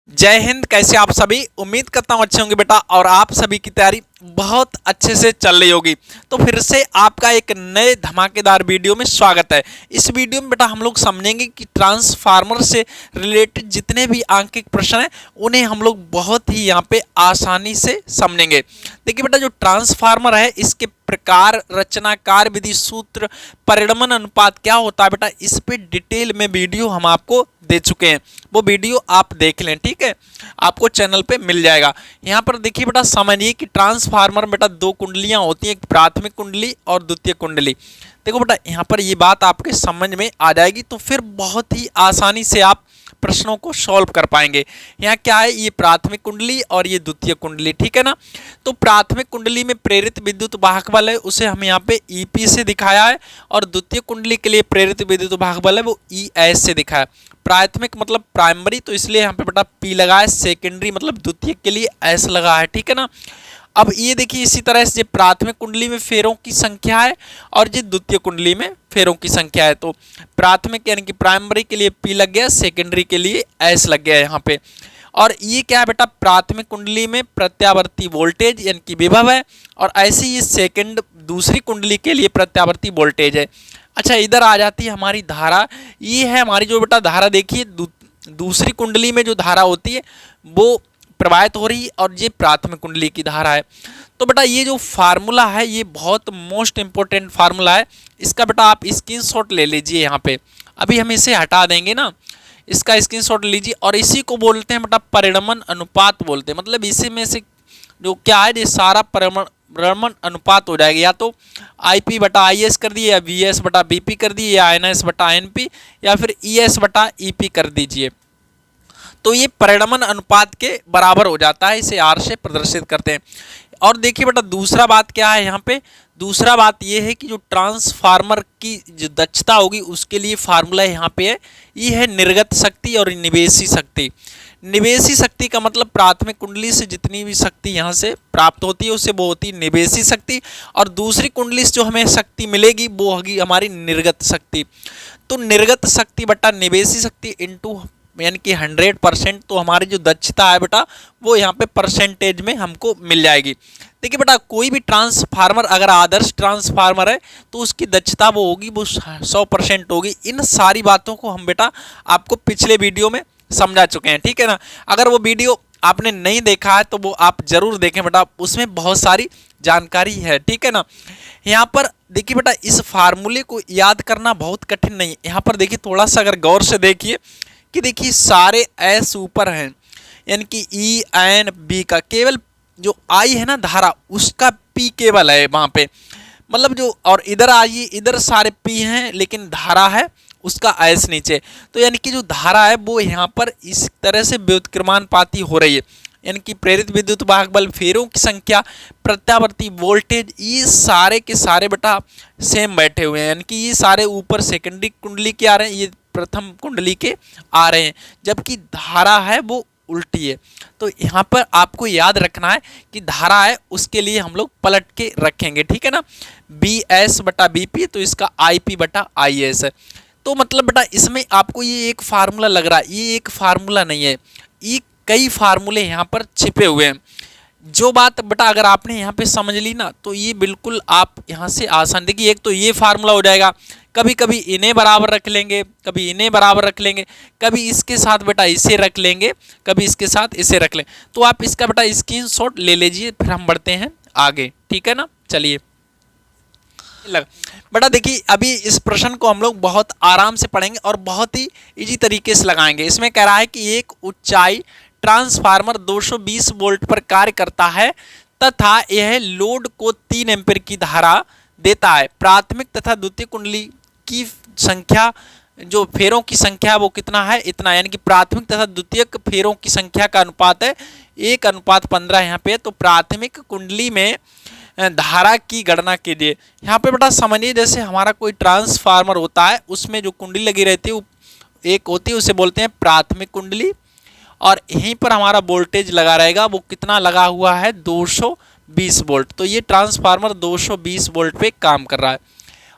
जय हिंद। कैसे आप सभी? उम्मीद करता हूँ अच्छे होंगे बेटा, और आप सभी की तैयारी बहुत अच्छे से चल रही होगी। तो फिर से आपका एक नए धमाकेदार वीडियो में स्वागत है। इस वीडियो में बेटा हम लोग समझेंगे कि ट्रांसफार्मर से रिलेटेड जितने भी आंकिक प्रश्न हैं उन्हें हम लोग बहुत ही यहाँ पे आसानी से समझेंगे। देखिए बेटा, जो ट्रांसफार्मर है इसके प्रकार, रचना, कार्य विधि, सूत्र, परिणमन अनुपात क्या होता है बेटा, इस पे डिटेल में वीडियो हम आपको दे चुके हैं। वो वीडियो आप देख लें, ठीक है, आपको चैनल पे मिल जाएगा। यहाँ पर देखिए बेटा, समझिए कि ट्रांसफार्मर में बेटा दो कुंडलियां होती हैं, एक प्राथमिक कुंडली और द्वितीय कुंडली। देखो बेटा, यहाँ पर ये बात आपके समझ में आ जाएगी तो फिर बहुत ही आसानी से आप प्रश्नों को सॉल्व कर पाएंगे। यहाँ क्या है, ये प्राथमिक कुंडली और ये द्वितीय कुंडली, ठीक है ना। तो प्राथमिक कुंडली में प्रेरित विद्युत वाहक बल है, उसे हम यहाँ पे ईपी से दिखाया है, और द्वितीय कुंडली के लिए प्रेरित विद्युत वाहक बल है वो ईएस से दिखाया है। प्राथमिक मतलब प्राइमरी, तो इसलिए यहाँ पे बेटा पी लगा है। सेकेंडरी मतलब द्वितीय के लिए एस लगा है, ठीक है ना। अब ये देखिए, इसी तरह से प्राथमिक कुंडली में फेरों की संख्या है और जो द्वितीय कुंडली में फेरों की संख्या है, तो प्राथमिक यानी कि प्राइमरी के लिए पी लग गया, सेकेंडरी के लिए एस लग गया यहाँ पे। और ये क्या है बेटा, प्राथमिक कुंडली में प्रत्यावर्ती वोल्टेज यानी कि विभव है, और ऐसे ही सेकेंड दूसरी कुंडली के लिए प्रत्यावर्ती वोल्टेज है। अच्छा, इधर आ जाती है हमारी धारा। ये है हमारी जो बेटा धारा, देखिए दूसरी कुंडली में जो धारा होती है वो प्रवाहित हो रही है, और ये प्राथमिक कुंडली की धारा है। तो बेटा ये जो फार्मूला है ये बहुत मोस्ट इंपॉर्टेंट फार्मूला है। इसका बेटा आप स्क्रीनशॉट ले लीजिए। यहाँ पे अभी हम इसे हटा देंगे ना, इसका स्क्रीनशॉट लीजिए, और इसी को बोलते हैं बेटा परिणमन अनुपात बोलते हैं। मतलब इसी में से जो क्या है, ये सारा परिणमन अनुपात हो जाएगा। या तो IP बटा IS कर दिए, या VS बटा BP कर दिए, या NS बटा NP, या फिर ES बटा EP कर दीजिए। तो ये परिणमन अनुपात के बराबर हो जाता है, इसे R से प्रदर्शित करते हैं। और देखिए बेटा, दूसरा बात क्या है यहाँ पे, दूसरा बात ये है कि जो ट्रांसफार्मर की जो दक्षता होगी उसके लिए फार्मूला यहाँ पे है, ये है निर्गत शक्ति और निवेशी शक्ति। निवेशी शक्ति का मतलब प्राथमिक कुंडली से जितनी भी शक्ति यहाँ से प्राप्त होती है उसे वो होती है निवेशी शक्ति, और दूसरी कुंडली से जो हमें शक्ति मिलेगी वो होगी हमारी निर्गत शक्ति। तो निर्गत शक्ति बटा निवेशी शक्ति इंटू यानी कि 100%, तो हमारी जो दक्षता है बेटा वो यहाँ पे परसेंटेज में हमको मिल जाएगी। देखिए बेटा, कोई भी ट्रांसफार्मर अगर आदर्श ट्रांसफार्मर है तो उसकी दक्षता वो होगी, वो 100% होगी। इन सारी बातों को हम बेटा आपको पिछले वीडियो में समझा चुके हैं, ठीक है ना। अगर वो वीडियो आपने नहीं देखा है तो वो आप जरूर देखें बेटा, उसमें बहुत सारी जानकारी है, ठीक है ना। यहाँ पर देखिए बेटा, इस फार्मूले को याद करना बहुत कठिन नहीं है। यहाँ पर देखिए, थोड़ा सा अगर गौर से देखिए कि देखिए सारे एस ऊपर हैं, यानी कि ENB का केवल जो I है ना धारा, उसका P केवल है वहाँ पे। मतलब जो, और इधर आइए, इधर सारे P हैं लेकिन धारा है उसका एस नीचे। तो यानी कि जो धारा है वो यहाँ पर इस तरह से व्युत्क्रमानुपाती हो रही है, यानी कि प्रेरित विद्युत वाहक बल, फेरों की संख्या, प्रत्यावर्ती वोल्टेज, ये सारे के सारे बेटा सेम बैठे हुए हैं। यानी कि ये सारे ऊपर सेकेंडरी कुंडली के आ रहे हैं, ये प्रथम कुंडली के आ रहे हैं, जबकि धारा है वो उल्टी है। तो यहाँ पर आपको याद रखना है कि धारा है उसके लिए हम लोग पलट के रखेंगे, ठीक है ना। BS बटा BP, तो इसका IP बटा IS है। तो मतलब बेटा इसमें आपको ये एक फार्मूला लग रहा है, ये एक फार्मूला नहीं है, ये कई फार्मूले यहाँ पर छिपे हुए हैं। जो बात बेटा अगर आपने यहाँ पे समझ ली ना, तो ये बिल्कुल आप यहाँ से आसान, देखिए एक तो ये फार्मूला हो जाएगा, कभी कभी इन्हें बराबर रख लेंगे, कभी इन्हें बराबर रख लेंगे, कभी इसके साथ बेटा इसे रख लेंगे, कभी इसके साथ इसे रख लें। तो आप इसका बेटा स्क्रीनशॉट ले लीजिए, फिर हम बढ़ते हैं आगे, ठीक है ना। चलिए बेटा, देखिए अभी इस प्रश्न को हम लोग बहुत आराम से पढ़ेंगे और बहुत ही इजी तरीके से लगाएंगे। इसमें कह रहा है कि एक ऊंचाई ट्रांसफार्मर 220 वोल्ट पर कार्य करता है तथा यह लोड को 3 एम्पीयर की धारा देता है। प्राथमिक तथा द्वितीय कुंडली की संख्या, जो फेरों की संख्या वो कितना है, इतना, यानी कि प्राथमिक तथा द्वितीय फेरों की संख्या का अनुपात है 1:15 यहाँ पे। तो प्राथमिक कुंडली में धारा की गणना कीजिए। यहाँ पे बेटा समझिए, जैसे हमारा कोई ट्रांसफार्मर होता है, उसमें जो कुंडली लगी रहती है एक होती है, उसे बोलते हैं प्राथमिक कुंडली, और यहीं पर हमारा वोल्टेज लगा रहेगा, वो कितना लगा हुआ है, 220 वोल्ट। तो ये ट्रांसफार्मर 220 वोल्ट पे काम कर रहा है।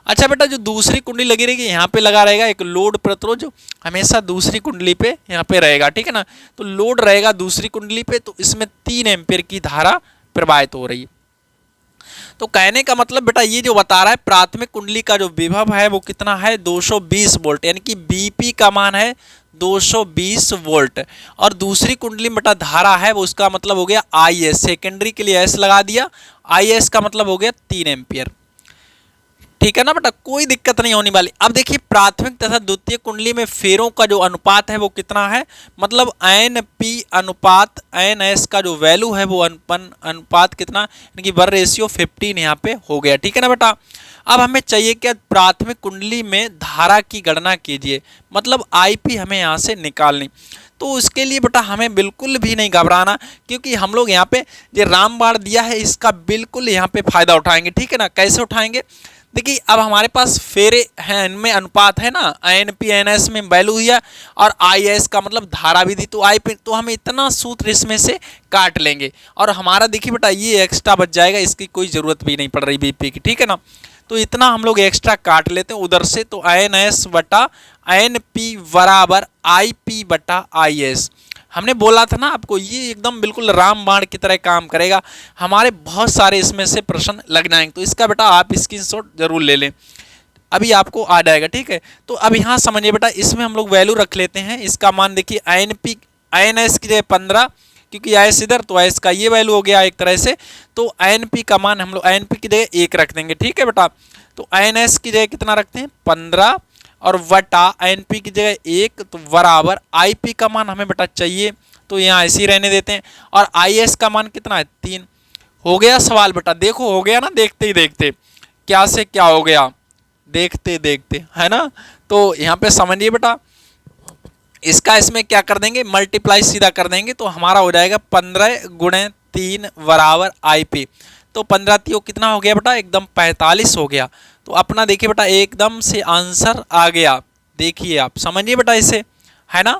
अच्छा बेटा, जो दूसरी कुंडली लगी रहेगी यहाँ पे लगा रहेगा एक लोड प्रतिरोध, जो हमेशा दूसरी कुंडली पे यहाँ पे रहेगा, ठीक है ना। तो लोड रहेगा दूसरी कुंडली पे, तो इसमें 3 एम्पीयर की धारा प्रवाहित हो रही है। तो कहने का मतलब बेटा ये जो बता रहा है प्राथमिक कुंडली का जो विभव है वो कितना है 220 वोल्ट, यानी कि बीपी का मान है 220 वोल्ट। और दूसरी कुंडली में बेटा धारा है वो उसका मतलब हो गया आई एस, सेकेंडरी के लिए एस लगा दिया, आई एस का मतलब हो गया 3 एम्पियर, ठीक है ना बेटा, कोई दिक्कत नहीं होने वाली। अब देखिए प्राथमिक तथा द्वितीय कुंडली में फेरों का जो अनुपात है वो कितना है, मतलब एन पी अनुपात एन एस का जो वैल्यू है वो अनुपात कितना, यानी कि 1:15 यहाँ पे हो गया, ठीक है ना बेटा। अब हमें चाहिए क्या, प्राथमिक कुंडली में धारा की गणना कीजिए, मतलब आईपी हमें यहाँ से निकालनी। तो उसके लिए बेटा हमें बिल्कुल भी नहीं घबराना, क्योंकि हम लोग यहाँ पे जो रामबाण दिया है इसका बिल्कुल यहाँ पे फायदा उठाएंगे, ठीक है ना। कैसे उठाएंगे, देखिए अब हमारे पास फेरे हैं, इनमें अनुपात है ना, एन पी एन एस में वैल्यू दिया और आई एस का मतलब धारा भी दी, तो आई पी, तो हम इतना सूत्र इसमें से काट लेंगे और हमारा देखिए बेटा ये एक्स्ट्रा बच जाएगा, इसकी कोई ज़रूरत भी नहीं पड़ रही बीपी की, ठीक है ना। तो इतना हम लोग एक्स्ट्रा काट लेते हैं उधर से, तो एन एस बटा एन पी बराबर आई पी बटा आई एस। हमने बोला था ना आपको, ये एकदम बिल्कुल रामबाण की तरह काम करेगा, हमारे बहुत सारे इसमें से प्रश्न लग जाएंगे, तो इसका बेटा आप स्क्रीनशॉट जरूर ले लें, अभी आपको आ जाएगा, ठीक है। तो अब यहाँ समझिए बेटा, इसमें हम लोग वैल्यू रख लेते हैं, इसका मान देखिए एन पी एन एस की जगह 15, क्योंकि एस इधर तो एस का ये वैल्यू हो गया एक तरह से, तो एन पी का मान हम लोग एन पी की जगह 1 रख देंगे, ठीक है बेटा। तो एन एस की जगह कितना रखते हैं 15 और वटा एन पी की जगह 1, तो बराबर आई पी का मान हमें बेटा चाहिए, तो यहाँ ऐसे ही रहने देते हैं, और आई एस का मान कितना है 3। हो गया सवाल बेटा, देखो हो गया ना, देखते ही देखते क्या से क्या हो गया, देखते देखते, है ना। तो यहाँ पे समझिए बेटा, इसका इसमें क्या कर देंगे, मल्टीप्लाई सीधा कर देंगे, तो हमारा हो जाएगा 15 गुणे 3 बराबर आई पी। तो 15 तीन कितना हो गया बेटा, एकदम 45 हो गया। तो अपना देखिए बेटा एकदम से आंसर आ गया, देखिए आप समझिए बेटा इसे, है ना।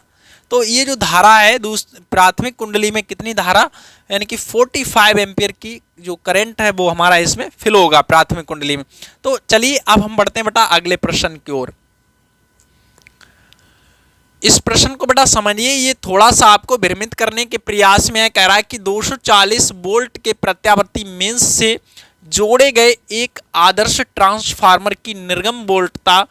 तो ये जो धारा है प्राथमिक कुंडली में कितनी धारा, यानी कि 45 एम्पियर की जो करंट है वो हमारा इसमें फिल होगा प्राथमिक कुंडली में। तो चलिए अब हम बढ़ते हैं बेटा अगले प्रश्न की ओर। इस प्रश्न को बेटा समझिए, ये थोड़ा सा आपको भ्रमित करने के प्रयास में है। कह रहा है कि 240 वोल्ट के प्रत्यावर्ती मेंस से जोड़े गए एक आदर्श ट्रांसफार्मर की निर्गम वोल्टता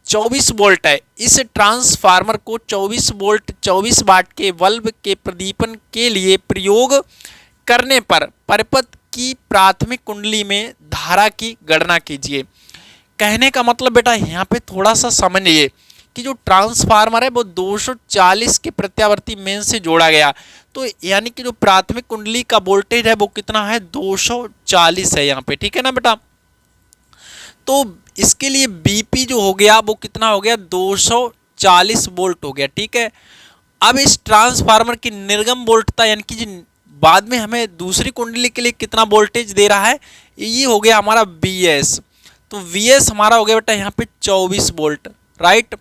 24 वोल्ट है। इस ट्रांसफार्मर को 24 वोल्ट 24 वाट के बल्ब के प्रदीपन के लिए प्रयोग करने पर परिपथ की प्राथमिक कुंडली में धारा की गणना कीजिए। कहने का मतलब बेटा यहाँ पे थोड़ा सा समझिए कि जो ट्रांसफार्मर है वो 240 के प्रत्यावर्ती मेन से जोड़ा गया, तो यानी कि जो प्राथमिक कुंडली का वोल्टेज है वो कितना है 240 है यहाँ पे, ठीक है ना बेटा। तो इसके लिए बीपी जो हो गया वो कितना हो गया 240 वोल्ट हो गया, ठीक है। अब इस ट्रांसफार्मर की निर्गम वोल्टता, यानी कि बाद में हमें दूसरी कुंडली के लिए कितना वोल्टेज दे रहा है, ये हो गया हमारा VS। तो VS हमारा हो गया बेटा यहाँ पे 24 वोल्ट, राइट।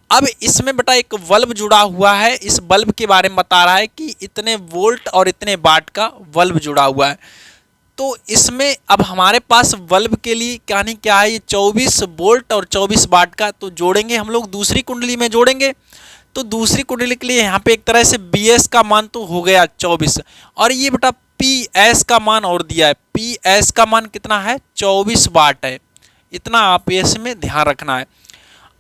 अब इसमें बेटा एक बल्ब जुड़ा हुआ है, इस बल्ब के बारे में बता रहा है कि इतने वोल्ट और इतने वाट का बल्ब जुड़ा हुआ है। तो इसमें अब हमारे पास बल्ब के लिए यानी क्या है, ये 24 वोल्ट और 24 वाट का, तो जोड़ेंगे हम लोग दूसरी कुंडली में जोड़ेंगे। तो दूसरी कुंडली के लिए यहाँ पे एक तरह से BS का मान तो हो गया 24, और ये बेटा PS का मान और दिया है, PS का मान कितना है 24 वाट है, इतना आप इसमें ध्यान रखना है।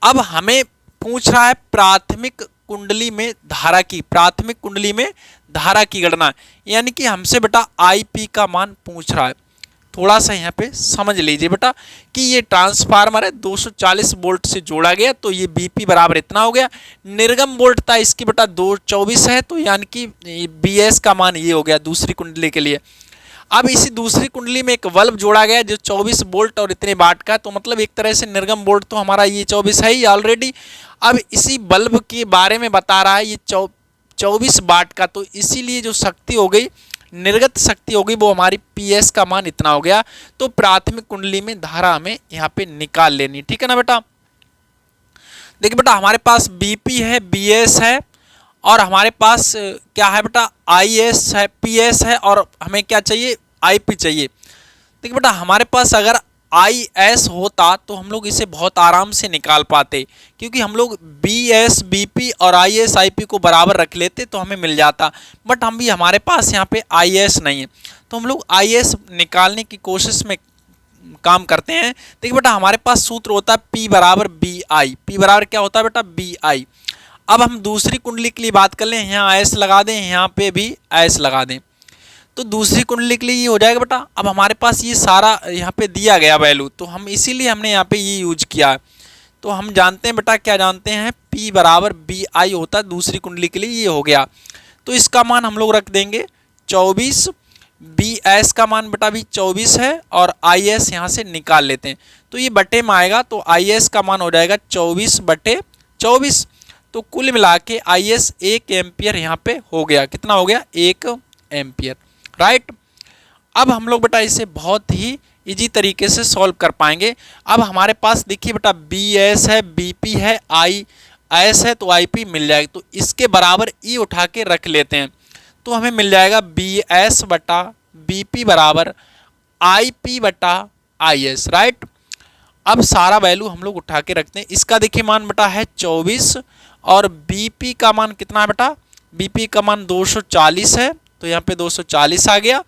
अब हमें पूछ रहा है प्राथमिक कुंडली में धारा की, प्राथमिक कुंडली में धारा की गणना, यानी कि हमसे बेटा IP का मान पूछ रहा है। थोड़ा सा यहाँ पे समझ लीजिए बेटा कि ये ट्रांसफार्मर है 240 वोल्ट से जोड़ा गया, तो ये BP बराबर इतना हो गया। निर्गम वोल्ट था इसकी बेटा 224 है, तो यानी कि BS का मान ये हो गया दूसरी कुंडली के लिए। अब इसी दूसरी कुंडली में एक बल्ब जोड़ा गया जो 24 वोल्ट और इतने वाट का, तो मतलब एक तरह से निर्गम वोल्ट तो हमारा ये 24 है ही ऑलरेडी। अब इसी बल्ब के बारे में बता रहा है ये 24 वाट का, तो इसीलिए जो शक्ति हो गई, निर्गत शक्ति हो गई, वो हमारी PS का मान इतना हो गया। तो प्राथमिक कुंडली में धारा हमें यहाँ पे निकाल लेनी, ठीक है ना बेटा। देखिए बेटा हमारे पास BP है, BS है, और हमारे पास क्या है बेटा IS है, PS है, और हमें क्या चाहिए IP चाहिए। देखिए बेटा हमारे पास अगर IS होता तो हम लोग इसे बहुत आराम से निकाल पाते, क्योंकि हम लोग BS BP और IS IP को बराबर रख लेते तो हमें मिल जाता। बट हमारे पास यहाँ पे IS नहीं है, तो हम लोग IS निकालने की कोशिश में काम करते हैं। देखिए बेटा, हमारे पास सूत्र होता है P बराबर BI। P बराबर क्या होता है बेटा? BI। अब हम दूसरी कुंडली के लिए बात कर लें, यहाँ S लगा दें, यहाँ पे भी S लगा दें, तो दूसरी कुंडली के लिए ये हो जाएगा बेटा। अब हमारे पास ये सारा यहाँ पे दिया गया वैल्यू, तो हम इसीलिए हमने यहाँ पे ये यूज किया है। तो हम जानते हैं बेटा, क्या जानते हैं? P बराबर BI होता है, दूसरी कुंडली के लिए ये हो गया। तो इसका मान हम लोग रख देंगे 24। BS का मान बेटा भी 24 है, और IS यहाँ से निकाल लेते हैं, तो ये बटे में आएगा, तो IS का मान हो जाएगा 24/24। तो कुल मिला के IS 1 एम्पियर यहाँ पे हो गया। कितना हो गया? 1 एम्पियर, राइट। अब हम लोग बेटा इसे बहुत ही इजी तरीके से सॉल्व कर पाएंगे। अब हमारे पास देखिए बेटा, BS है, BP है, IS है, तो IP मिल जाएगा। तो इसके बराबर E उठा के रख लेते हैं, तो हमें मिल जाएगा BS बटा BP बराबर IP बटा IS, राइट। अब सारा वैल्यू हम लोग उठा के रखते हैं। इसका देखिए मान बेटा है 24, और BP का मान कितना है बेटा? BP का मान 240 है, तो यहाँ पे 240 आ गया।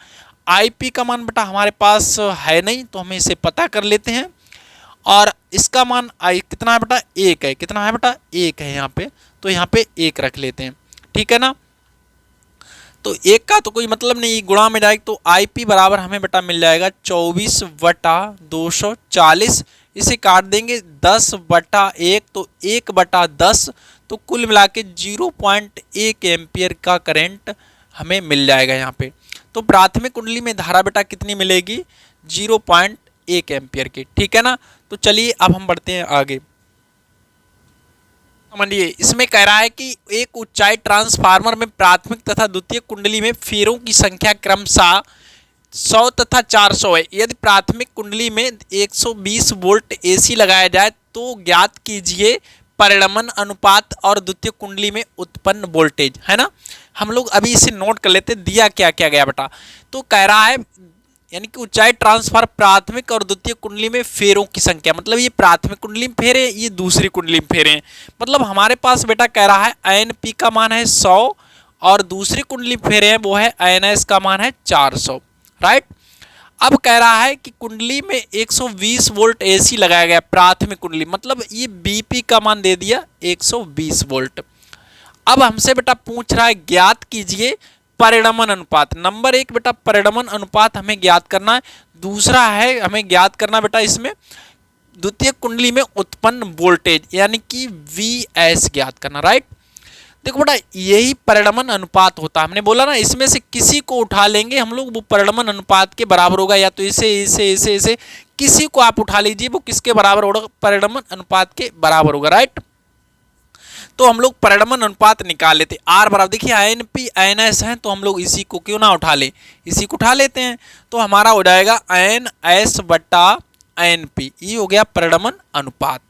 IP का मान बेटा हमारे पास है नहीं, तो हमें इसे पता कर लेते हैं। और इसका मान कितना है बेटा? 1 है। कितना है बेटा? 1 है यहाँ पे, तो यहाँ पे 1 रख लेते हैं, ठीक है ना। तो 1 का तो कोई मतलब नहीं, गुणा में जाएगा, तो IP बराबर हमें बेटा मिल जाएगा 24/240। इसे काट देंगे 10/1, तो 1/10, तो कुल मिला के 0.1 एम्पियर का करंट हमें मिल जाएगा यहाँ पे। तो प्राथमिक कुंडली में धारा बेटा कितनी मिलेगी? 0.1 एम्पियर की, ठीक है ना। तो चलिए अब हम बढ़ते हैं आगे। समझिए, इसमें कह रहा है कि एक ऊंचाई ट्रांसफार्मर में प्राथमिक तथा द्वितीय कुंडली में फेरों की संख्या क्रमशः 100 तथा 400 है। यदि प्राथमिक कुंडली में 120 वोल्ट AC लगाया जाए तो ज्ञात कीजिए परिणमन अनुपात और द्वितीय कुंडली में उत्पन्न वोल्टेज, है ना। हम लोग अभी इसे नोट कर लेते, दिया क्या क्या गया बेटा। तो कह रहा है यानी कि ऊंचाई ट्रांसफर प्राथमिक और द्वितीय कुंडली में फेरों की संख्या, मतलब ये प्राथमिक कुंडली में फेरे, ये दूसरी कुंडली में फेरे हैं। मतलब हमारे पास बेटा कह रहा है NP का मान है 100, और दूसरी कुंडली में फेरे हैं वो है NS का मान है 400, राइट। अब कह रहा है कि कुंडली में 120 वोल्ट AC लगाया गया प्राथमिक कुंडली, मतलब ये BP का मान दे दिया 120 वोल्ट। अब हमसे बेटा पूछ रहा है ज्ञात कीजिए परिणमन अनुपात। नंबर 1 बेटा परिणमन अनुपात हमें ज्ञात करना है। दूसरा है हमें ज्ञात करना बेटा इसमें द्वितीय कुंडली में उत्पन्न वोल्टेज, यानी कि VS ज्ञात करना, राइट। देखो बेटा, यही परिणमन अनुपात होता है। हमने बोला ना, इसमें से किसी को उठा लेंगे हम लोग, वो परिणमन अनुपात के बराबर होगा, या तो इसे किसी को आप उठा लीजिए, वो किसके बराबर होगा? परिणमन अनुपात के बराबर होगा, राइट। तो हम लोग परिणमन अनुपात निकाल लेते। R बराबर, देखिए NP NS है, तो हम लोग इसी को क्यों ना उठा ले, इसी को उठा लेते हैं। तो हमारा हो जाएगा NS बटा NP, ये हो गया परिणमन अनुपात।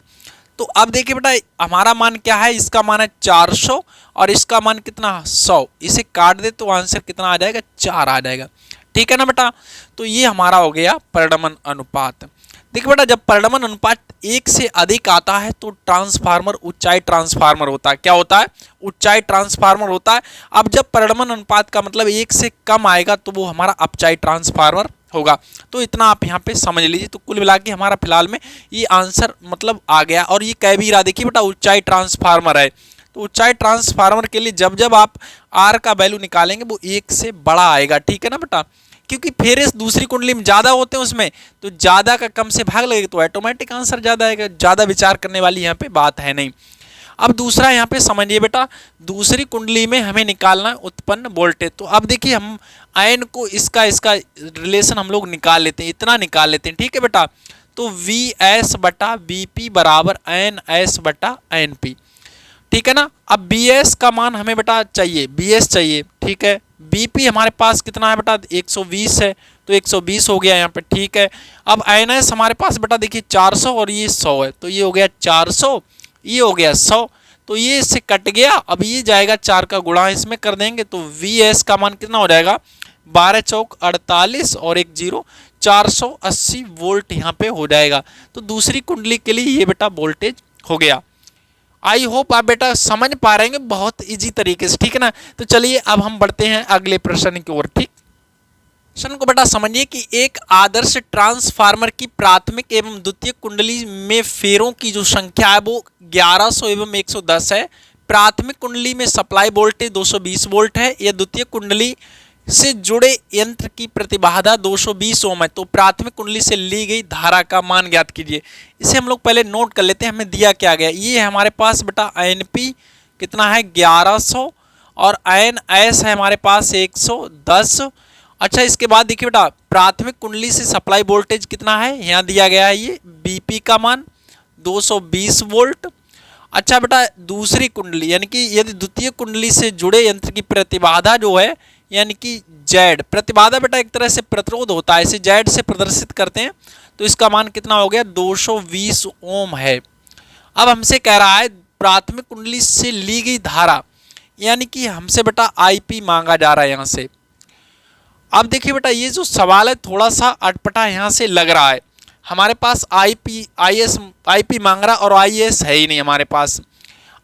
तो अब देखिए बेटा, हमारा मान क्या है? इसका मान है 400, और इसका मान कितना? 100। इसे काट दे तो आंसर कितना आ जाएगा? 4 आ जाएगा, ठीक है ना बेटा। तो ये हमारा हो गया परिणमन अनुपात। देखिए बेटा, जब परिणमन अनुपात 1 से अधिक आता है तो ट्रांसफार्मर ऊंचाई ट्रांसफार्मर होता है। क्या होता है? ऊंचाई ट्रांसफार्मर होता है। अब जब परिणमन अनुपात का मतलब 1 से कम आएगा तो वो हमारा अपचाई ट्रांसफार्मर होगा। तो इतना आप यहाँ पे समझ लीजिए। तो कुल मिला के हमारा फिलहाल में ये आंसर मतलब आ गया। और ये कह भी रहा, देखिए बेटा ऊंचाई ट्रांसफार्मर है, तो ऊंचाई ट्रांसफार्मर के लिए जब जब आप R का वैल्यू निकालेंगे वो 1 से बड़ा आएगा, ठीक है ना बेटा। क्योंकि फेरे दूसरी कुंडली में ज़्यादा होते हैं, उसमें तो ज़्यादा का कम से भाग लगेगा तो ऑटोमेटिक आंसर ज़्यादा आएगा। ज़्यादा विचार करने वाली यहाँ पे बात है नहीं। अब दूसरा यहाँ पे समझिए बेटा, दूसरी कुंडली में हमें निकालना है उत्पन्न वोल्टेज। तो अब देखिए हम आयन को इसका रिलेशन हम लोग निकाल लेते हैं, इतना निकाल लेते हैं, ठीक है बेटा। तो VS बटा BP बराबर NS बटा NP, ठीक है ना। अब BS का मान हमें बेटा चाहिए, BS चाहिए, ठीक है। BP हमारे पास कितना है बेटा? 120 है, तो 120 हो गया यहाँ पे, ठीक है। अब NS हमारे पास बेटा देखिए 400 और ये 100 है, तो ये हो गया 400, ये हो गया 100, तो ये इससे कट गया। अब ये जाएगा 4 का गुणा इसमें कर देंगे, तो VS का मान कितना हो जाएगा? 12 चौक 48 और 1 0 480 वोल्ट यहाँ पे हो जाएगा। तो दूसरी कुंडली के लिए ये बेटा वोल्टेज हो गया। आई होप आप बेटा समझ पा रहे हैं बहुत इजी तरीके से, ठीक है ना। तो चलिए अब हम बढ़ते हैं अगले प्रश्न की ओर। ठीक, प्रश्न को बेटा समझिए कि एक आदर्श ट्रांसफार्मर की प्राथमिक एवं द्वितीयक कुंडली में फेरों की जो संख्या है वो 1100 एवं 110 है। प्राथमिक कुंडली में सप्लाई वोल्टेज 220 वोल्ट है। यह द्वितीयक कुंडली से जुड़े यंत्र की प्रतिबाधा 220 ओम है। तो प्राथमिक कुंडली से ली गई धारा का मान ज्ञात कीजिए। इसे हम लोग पहले नोट कर लेते हैं, हमें दिया क्या गया। ये हमारे पास बेटा एनपी कितना है 1100 और एनएस है हमारे पास 110। अच्छा, इसके बाद देखिए बेटा प्राथमिक कुंडली से सप्लाई वोल्टेज कितना है, यहाँ दिया गया है ये बीपी का मान 220 वोल्ट। अच्छा बेटा दूसरी कुंडली यानी कि यदि द्वितीय कुंडली से जुड़े यंत्र की प्रतिबाधा जो है यानी कि जेड, प्रतिबाधा बेटा एक तरह से प्रतिरोध होता है, इसे जेड से प्रदर्शित करते हैं। तो इसका मान कितना हो गया 220 ओम है। अब हमसे कह रहा है प्राथमिक कुंडली से ली गई धारा यानी कि हमसे बेटा आईपी मांगा जा रहा है यहाँ से। अब देखिए बेटा ये जो सवाल है थोड़ा सा अटपटा यहाँ से लग रहा है। हमारे पास आईपी मांग रहा और आईएस है ही नहीं, हमारे पास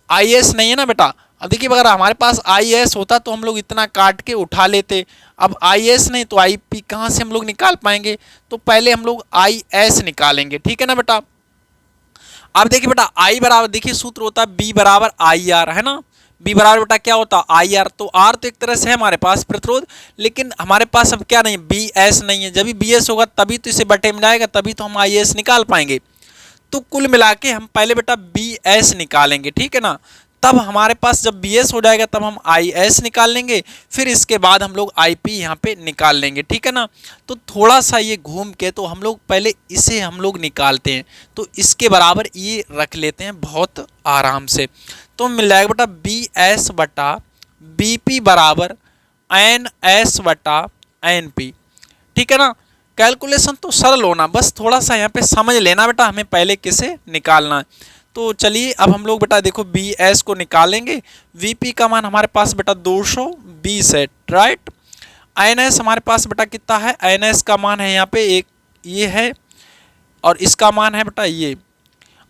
आईएस नहीं है ना बेटा। अब देखिए अगर हमारे पास आईएस होता तो हम लोग इतना काट के उठा लेते। अब आईएस नहीं तो आईपी कहाँ से हम लोग निकाल पाएंगे, तो पहले हम लोग आईएस निकालेंगे, ठीक है ना बेटा। अब देखिए बेटा आई बराबर, देखिए सूत्र होता है बी बराबर आई आर, है ना। बी बराबर बेटा क्या होता है आई आर। तो आर तो एक तरह से है हमारे पास प्रतिरोध, लेकिन हमारे पास अब क्या नहीं है बी एस नहीं है। जब भी बी एस होगा तभी तो इसे बटे में जाएगा, तभी तो हम आई एस निकाल पाएंगे। तो कुल मिला के हम पहले बेटा बी एस निकालेंगे, ठीक है ना। तब हमारे पास जब बी एस हो जाएगा तब हम आई एस निकाल लेंगे, फिर इसके बाद हम लोग आई पी यहाँ पे निकाल लेंगे, ठीक है ना। तो थोड़ा सा ये घूम के तो हम लोग पहले इसे हम लोग निकालते हैं। तो इसके बराबर ये रख लेते हैं बहुत आराम से। तो मिल जाएगा बेटा बी एस बटा बी पी बराबर एन एस बटा एन पी, ठीक है ना। कैलकुलेशन तो सरल होना, बस थोड़ा सा यहाँ पे समझ लेना बेटा हमें पहले किसे निकालना है। तो चलिए अब हम लोग बेटा देखो बी एस को निकालेंगे। वी पी का मान हमारे पास बेटा 220 है, राइट। एन एस हमारे पास बेटा कितना है, एन एस का मान है यहाँ पे एक ये है और इसका मान है बेटा ये।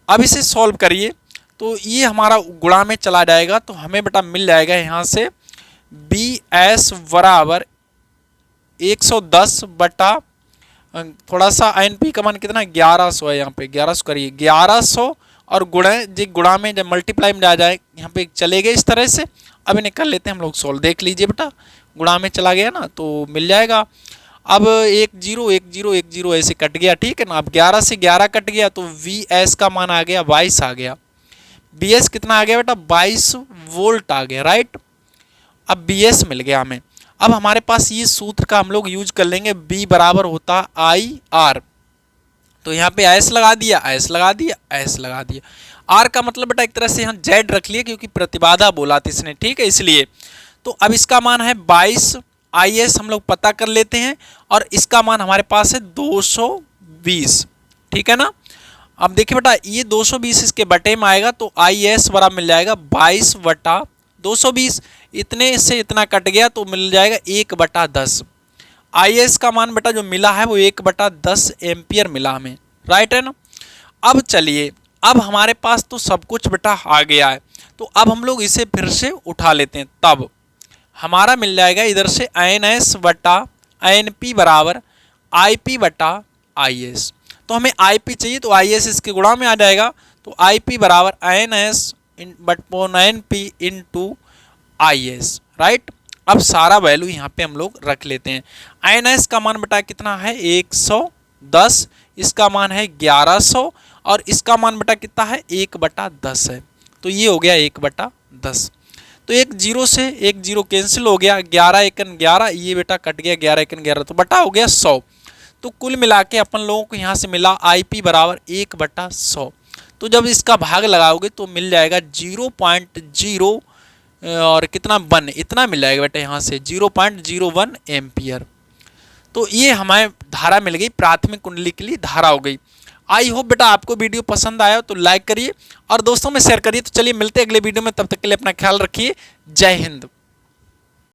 अब इसे सॉल्व करिए तो ये हमारा गुणा में चला जाएगा, तो हमें बेटा मिल जाएगा यहाँ से बी एस बराबर 110 बटा थोड़ा सा एन पी का मान कितना 1100 है, यहाँ पे 1100 करिए 1100 और गुणा में जब मल्टीप्लाई में आ जाए यहाँ पे चले गए इस तरह से। अब इन्हें कर लेते हैं हम लोग सोल्व, देख लीजिए बेटा गुणा में चला गया ना तो मिल जाएगा। अब 1 0 1 0 1 0 ऐसे कट गया, ठीक है ना। अब 11 से 11 कट गया तो वी एस का मान आ गया 22 आ गया। बी एस कितना आ गया बेटा 22 वोल्ट आ गया, राइट। अब बी एस मिल गया हमें। अब हमारे पास ये सूत्र का हम लोग यूज कर लेंगे, बी बराबर होता आई आर। तो यहाँ पे एस लगा दिया, एस लगा दिया, एस लगा दिया। आर का मतलब बेटा एक तरह से यहाँ जेड रख लिया क्योंकि प्रतिबाधा बोला था इसने, ठीक है, इसलिए। तो अब इसका मान है 22, आई एस हम लोग पता कर लेते हैं और इसका मान हमारे पास है 220, ठीक है ना। अब देखिए बेटा ये 220 इसके बटे में आएगा तो आई एस बराबर मिल जाएगा 22 बटा 220। इतने से इतना कट गया तो मिल जाएगा 1/10। आई एस का मान बेटा जो मिला है वो 1/10 एम्पियर मिला हमें, राइट है ना। अब चलिए अब हमारे पास तो सब कुछ बेटा आ गया है, तो अब हम लोग इसे फिर से उठा लेते हैं। तब हमारा मिल जाएगा इधर से एन एस बटा एन पी बराबर आई पी बटा आई एस। तो हमें आई पी चाहिए तो आई एस इसके गुणा में आ जाएगा, तो आई पी बराबर N S but N P into I S, right. अब सारा वैल्यू यहाँ पे हम लोग रख लेते हैं। एन एस का मान बेटा कितना है 110, इसका मान है 1100 और इसका मान बेटा कितना है 1/10 है। तो ये हो गया 1/10। तो एक जीरो से एक जीरो कैंसिल हो गया, 11 एकन 11, ये बेटा कट गया 11 एकन 11, तो बटा हो गया 100। तो कुल मिला के अपन लोगों को यहाँ से मिला आई पी बराबर 1/100। तो जब इसका भाग लगाओगे तो मिल जाएगा 0.0 और कितना 1, इतना मिल जाएगा बेटा यहाँ से 0.01 एम्पियर। तो ये हमें धारा मिल गई, प्राथमिक कुंडली के लिए धारा हो गई। आई होप बेटा आपको वीडियो पसंद आया तो लाइक करिए और दोस्तों में शेयर करिए। तो चलिए मिलते हैं अगले वीडियो में, तब तक के लिए अपना ख्याल रखिए। जय हिंद।